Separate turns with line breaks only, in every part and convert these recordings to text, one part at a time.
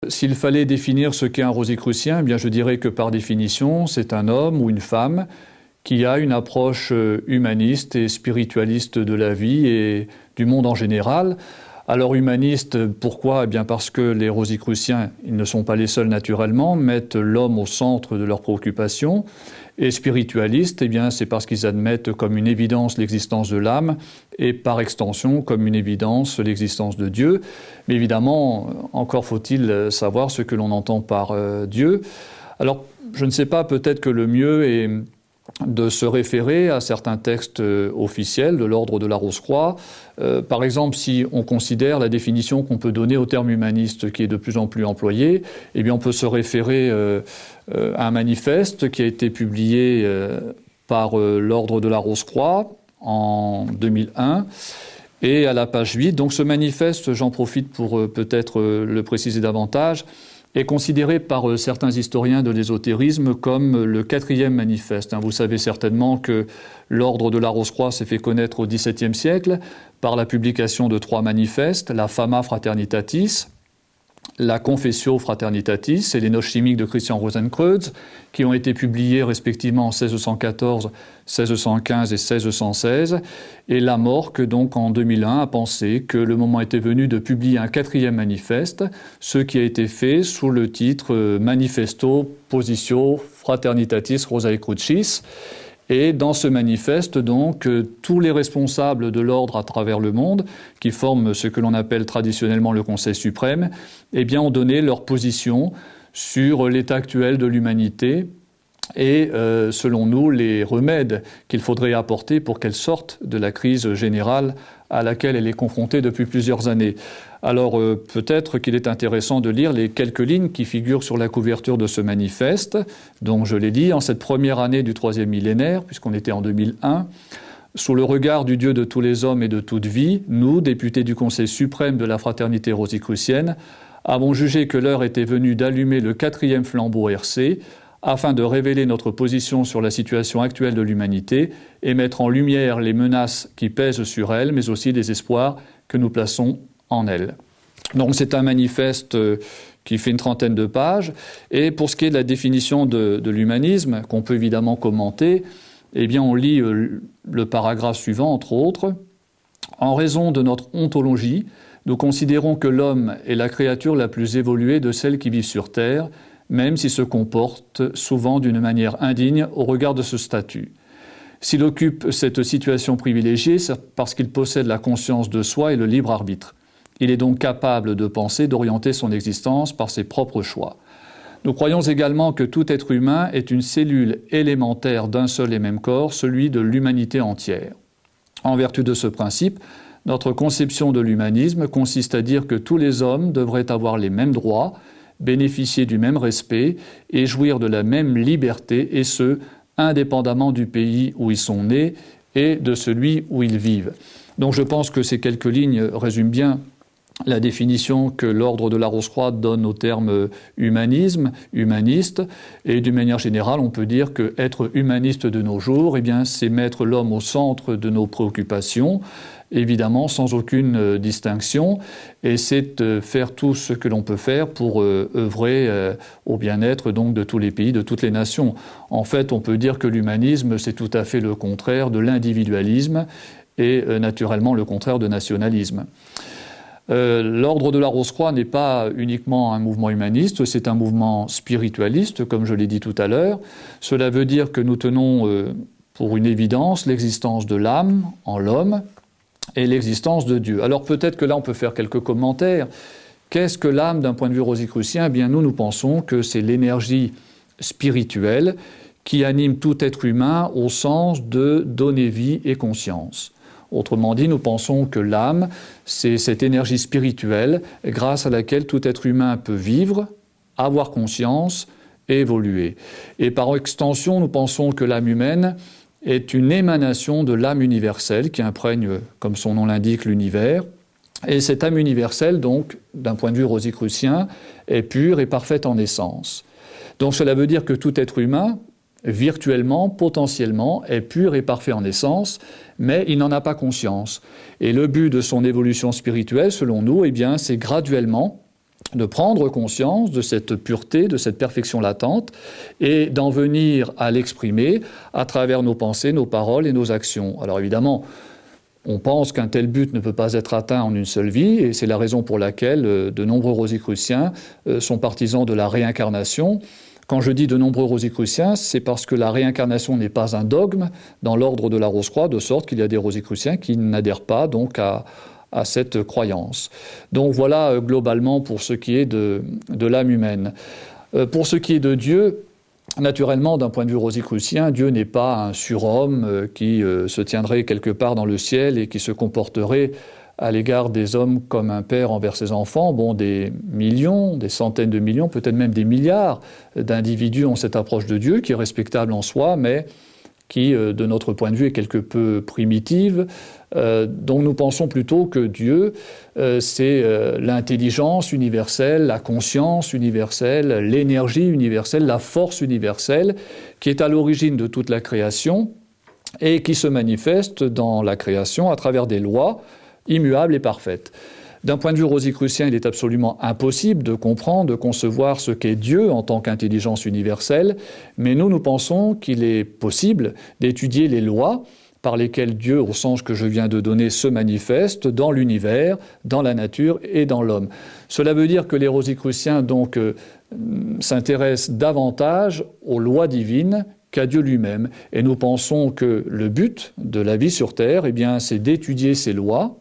S'il fallait définir ce qu'est un Rosicrucien, eh bien je dirais que par définition, c'est un homme ou une femme qui a une approche humaniste et spiritualiste de la vie et du monde en général. Alors humaniste, pourquoi? Eh bien parce que les Rosicruciens, ils ne sont pas les seuls naturellement, mettent l'homme au centre de leurs préoccupations. Et spiritualiste, eh bien c'est parce qu'ils admettent comme une évidence l'existence de l'âme et par extension comme une évidence l'existence de Dieu. Mais évidemment, encore faut-il savoir ce que l'on entend par Dieu. Alors je ne sais pas, peut-être que le mieux est de se référer à certains textes officiels de l'ordre de la Rose-Croix. Par exemple, si on considère la définition qu'on peut donner au terme humaniste qui est de plus en plus employé, eh bien on peut se référer à un manifeste qui a été publié par l'ordre de la Rose-Croix en 2001 et à la page 8. Donc ce manifeste, j'en profite pour peut-être le préciser davantage, est considéré par certains historiens de l'ésotérisme comme le 4e manifeste. Vous savez certainement que l'ordre de la Rose-Croix s'est fait connaître au XVIIe siècle par la publication de 3 manifestes, la Fama Fraternitatis, la Confessio Fraternitatis et les Noces chimiques de Christian Rosenkreuz, qui ont été publiés respectivement en 1614, 1615 et 1616. Et Lamarck, donc en 2001, a pensé que le moment était venu de publier un 4e manifeste, ce qui a été fait sous le titre Manifesto Positio Fraternitatis Rosae Crucis. Et dans ce manifeste, donc, tous les responsables de l'ordre à travers le monde, qui forment ce que l'on appelle traditionnellement le Conseil suprême, eh bien, ont donné leur position sur l'état actuel de l'humanité et, selon nous, les remèdes qu'il faudrait apporter pour qu'elle sorte de la crise générale à laquelle elle est confrontée depuis plusieurs années. Alors peut-être qu'il est intéressant de lire les quelques lignes qui figurent sur la couverture de ce manifeste. Donc je l'ai dit, en cette première année du 3e millénaire, puisqu'on était en 2001, sous le regard du Dieu de tous les hommes et de toute vie, nous, députés du Conseil suprême de la Fraternité Rosicrucienne, avons jugé que l'heure était venue d'allumer le 4e flambeau RC afin de révéler notre position sur la situation actuelle de l'humanité et mettre en lumière les menaces qui pèsent sur elle, mais aussi les espoirs que nous plaçons en elle. Donc c'est un manifeste qui fait une trentaine de pages. Et pour ce qui est de la définition de l'humanisme, qu'on peut évidemment commenter, eh bien on lit le paragraphe suivant, entre autres. En raison de notre ontologie, nous considérons que l'homme est la créature la plus évoluée de celles qui vivent sur Terre, même s'il se comporte souvent d'une manière indigne au regard de ce statut. S'il occupe cette situation privilégiée, c'est parce qu'il possède la conscience de soi et le libre arbitre. Il est donc capable de penser, d'orienter son existence par ses propres choix. Nous croyons également que tout être humain est une cellule élémentaire d'un seul et même corps, celui de l'humanité entière. En vertu de ce principe, notre conception de l'humanisme consiste à dire que tous les hommes devraient avoir les mêmes droits, bénéficier du même respect et jouir de la même liberté, et ce, indépendamment du pays où ils sont nés et de celui où ils vivent. Donc je pense que ces quelques lignes résument bien la définition que l'ordre de la Rose-Croix donne au terme humanisme, humaniste, et d'une manière générale, on peut dire que être humaniste de nos jours, eh bien, c'est mettre l'homme au centre de nos préoccupations, évidemment sans aucune distinction, et c'est faire tout ce que l'on peut faire pour œuvrer au bien-être donc de tous les pays, de toutes les nations. En fait, on peut dire que l'humanisme, c'est tout à fait le contraire de l'individualisme et naturellement le contraire de nationalisme. L'ordre de la Rose-Croix n'est pas uniquement un mouvement humaniste, c'est un mouvement spiritualiste, comme je l'ai dit tout à l'heure. Cela veut dire que nous tenons pour une évidence l'existence de l'âme en l'homme et l'existence de Dieu. Alors peut-être que là on peut faire quelques commentaires. Qu'est-ce que l'âme d'un point de vue rosicrucien? Eh bien nous pensons que c'est l'énergie spirituelle qui anime tout être humain au sens de donner vie et conscience. Autrement dit, nous pensons que l'âme, c'est cette énergie spirituelle grâce à laquelle tout être humain peut vivre, avoir conscience et évoluer. Et par extension, nous pensons que l'âme humaine est une émanation de l'âme universelle qui imprègne, comme son nom l'indique, l'univers. Et cette âme universelle, donc, d'un point de vue rosicrucien, est pure et parfaite en essence. Donc cela veut dire que tout être humain, virtuellement, potentiellement, est pur et parfait en essence, mais il n'en a pas conscience. Et le but de son évolution spirituelle, selon nous, eh bien, c'est graduellement de prendre conscience de cette pureté, de cette perfection latente, et d'en venir à l'exprimer à travers nos pensées, nos paroles et nos actions. Alors évidemment, on pense qu'un tel but ne peut pas être atteint en une seule vie, et c'est la raison pour laquelle de nombreux rosicruciens sont partisans de la réincarnation. Quand je dis de nombreux rosicruciens, c'est parce que la réincarnation n'est pas un dogme dans l'ordre de la Rose-Croix, de sorte qu'il y a des rosicruciens qui n'adhèrent pas donc à cette croyance. Donc voilà globalement pour ce qui est de l'âme humaine. Pour ce qui est de Dieu, naturellement, d'un point de vue rosicrucien, Dieu n'est pas un surhomme qui se tiendrait quelque part dans le ciel et qui se comporterait à l'égard des hommes comme un père envers ses enfants. Bon, des millions, des centaines de millions, peut-être même des milliards d'individus ont cette approche de Dieu qui est respectable en soi, mais qui, de notre point de vue, est quelque peu primitive. Donc nous pensons plutôt que Dieu, c'est l'intelligence universelle, la conscience universelle, l'énergie universelle, la force universelle, qui est à l'origine de toute la création et qui se manifeste dans la création à travers des lois immuables et parfaites. D'un point de vue rosicrucien, il est absolument impossible de comprendre, de concevoir ce qu'est Dieu en tant qu'intelligence universelle, mais nous pensons qu'il est possible d'étudier les lois par lesquelles Dieu, au sens que je viens de donner, se manifeste dans l'univers, dans la nature et dans l'homme. Cela veut dire que les rosicruciens donc s'intéressent davantage aux lois divines qu'à Dieu lui-même. Et nous pensons que le but de la vie sur Terre, eh bien, c'est d'étudier ces lois,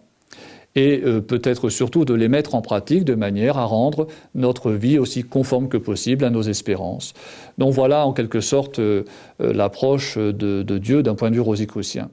et peut-être surtout de les mettre en pratique de manière à rendre notre vie aussi conforme que possible à nos espérances. Donc voilà en quelque sorte l'approche de Dieu d'un point de vue rosicrucien.